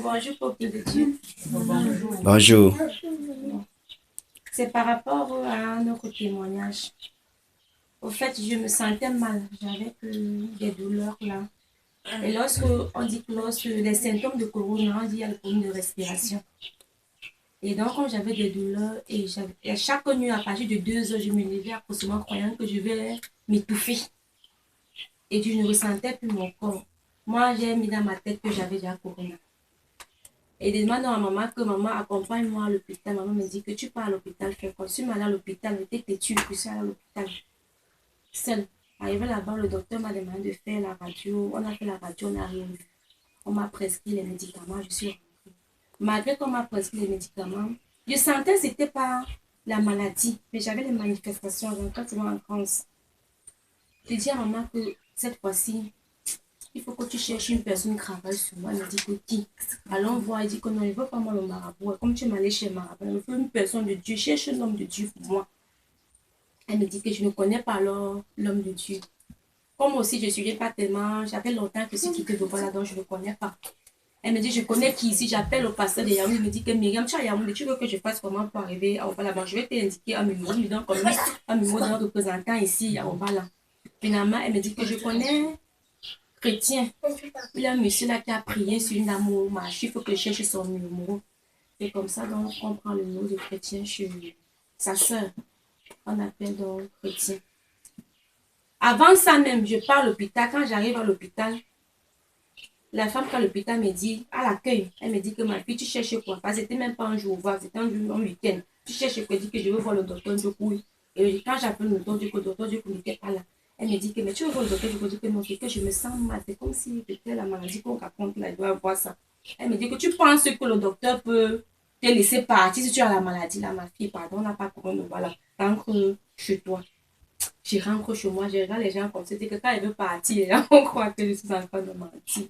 Bonjour, peuple de Dieu. Bonjour. C'est par rapport à notre témoignage. Au fait, je me sentais mal. J'avais des douleurs là. Et on dit que lorsque les symptômes de corona, on dit qu'il y a le problème de respiration. Et donc, quand j'avais des douleurs, et chaque nuit, à partir de 2 heures, je me levais approximativement croyant que je vais m'étouffer. Et je ne ressentais plus mon corps. Moi, j'ai mis dans ma tête que j'avais déjà corona. Et je demande à maman que maman accompagne-moi à l'hôpital. Maman me dit que tu pars à l'hôpital, fais quoi? Je suis allée à l'hôpital, j'étais têtue, je suis allée à l'hôpital seule. Arrivé là-bas, le docteur m'a demandé de faire la radio. On a fait la radio, on n'a rien vu. On m'a prescrit les médicaments, je suis rentrée. Malgré qu'on m'a prescrit les médicaments, je sentais que ce n'était pas la maladie, mais j'avais les manifestations, donc quand tu vas en France. Je dis à maman que cette fois-ci, il faut que tu cherches une personne qui travaille sur moi. Elle me dit que qui? Allons voir. Elle dit que non, il ne veut pas moi le marabout. Comme tu es allé chez le marabout, il faut une personne de Dieu. Cherche un homme de Dieu pour moi. Elle me dit que je ne connais pas alors l'homme de Dieu. Comme aussi, je ne suivais pas tellement. J'avais longtemps que je suis quittée de voilà, donc je ne le connais pas. Elle me dit, je connais qui ici. J'appelle au pasteur de Yaoundé. Il me dit que Myriam, tu as Yaoundé, tu veux que je fasse comment pour arriver à Obala? Je vais t'indiquer un numéro. Il me donne comme un numéro d'un représentant ici à Obala. Finalement, elle me dit que je connais chrétien. Il y a un monsieur là qui a prié sur une dame au marché. Il faut que je cherche son numéro. C'est comme ça donc on prend le numéro de chrétien chez sa soeur. On appelle donc chrétien. Avant ça même, je pars à l'hôpital. Quand j'arrive à l'hôpital, la femme qui est à l'hôpital me dit, à l'accueil, elle me dit que ma fille, tu cherches quoi? Parce que c'était même pas un jour ouvert, c'était un jour, un week-end. Tu cherches quoi? Elle dit que je veux voir le docteur Djokoui. Et quand j'appelle le docteur Djokoui n'était pas là. Elle me dit que, mais tu veux voir le docteur, je dis que non, c'est que je me sens mal. C'est comme si c'était la maladie qu'on raconte là, elle doit voir ça. Elle me dit que tu penses que le docteur peut te laisser partir si tu as la maladie là, ma fille, pardon, on n'a pas couronne, voilà, rentre chez toi. Je rentre chez moi, je regarde les gens comme ça, c'est que quand elle veut partir, les gens vont croire que je suis en train de mentir.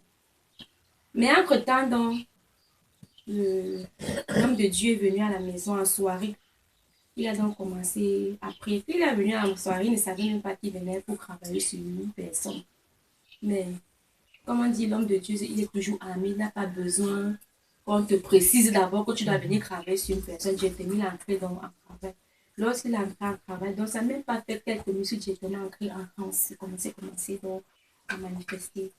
Mais entre-temps, donc, l'homme de Dieu est venu à la maison en soirée. Il a donc commencé à prier. Puis il est venu à la soirée, il ne savait même pas qu'il venait pour travailler sur une personne. Mais, comme on dit, l'homme de Dieu, il est toujours ami, il n'a pas besoin qu'on te précise d'abord que tu dois venir travailler sur une personne. J'ai mis l'entrée donc en travail. Lorsqu'il est entré en travail, donc ça n'a même pas fait quelques minutes, j'ai entré en France. J'ai commencé donc à manifester.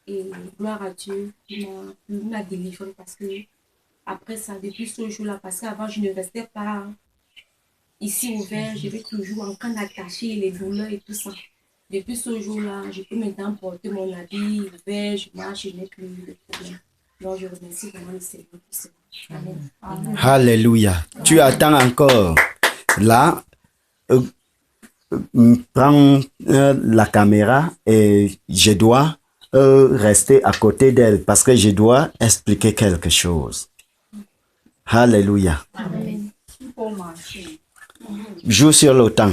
Et gloire à Dieu, il m'a délivré parce que après ça, depuis ce jour-là, parce qu'avant je ne restais pas ici ouvert, je vais toujours en train d'attacher les douleurs et tout ça. Depuis ce jour-là, je peux maintenant porter mon habit ouvert, je marche, je n'ai plus de problème. Donc je remercie vraiment le Seigneur pour cela. Amen. Amen. Alléluia. Tu attends encore. Là, prends la caméra et je dois rester à côté d'elle parce que je dois expliquer quelque chose. Alléluia. Amen. Joue sur le temps.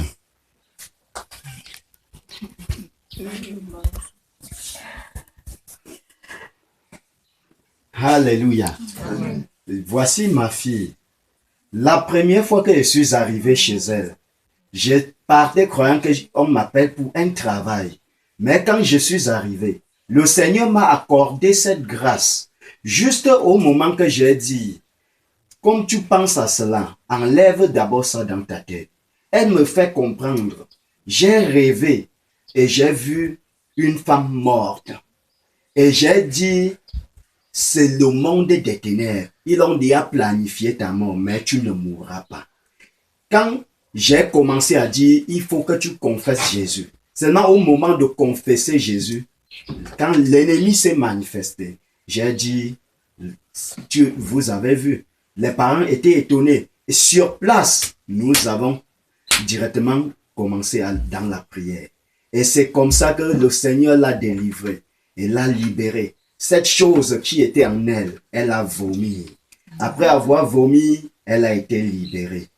Alléluia. Amen. Voici ma fille. La première fois que je suis arrivé chez elle, je partais croyant qu'on m'appelle pour un travail. Mais quand je suis arrivé, le Seigneur m'a accordé cette grâce. Juste au moment que j'ai dit, comme tu penses à cela, enlève d'abord ça dans ta tête. Elle me fait comprendre. J'ai rêvé et j'ai vu une femme morte. Et j'ai dit, c'est le monde des ténèbres. Ils ont déjà planifié ta mort, mais tu ne mourras pas. Quand j'ai commencé à dire, il faut que tu confesses Jésus. Seulement au moment de confesser Jésus, quand l'ennemi s'est manifesté, j'ai dit, vous avez vu, les parents étaient étonnés. Et sur place, nous avons directement commencé dans la prière. Et c'est comme ça que le Seigneur l'a délivré et l'a libéré. Cette chose qui était en elle, elle a vomi. Après avoir vomi, elle a été libérée.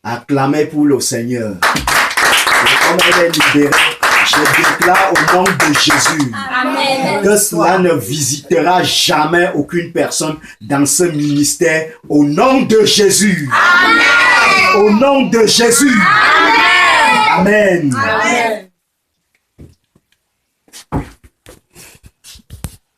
Acclamez pour le Seigneur. Et comme elle est libérée, je déclare au nom de Jésus Amen. Que cela ne visitera jamais aucune personne dans ce ministère. Au nom de Jésus. Amen. Au nom de Jésus. Amen. Amen. Amen.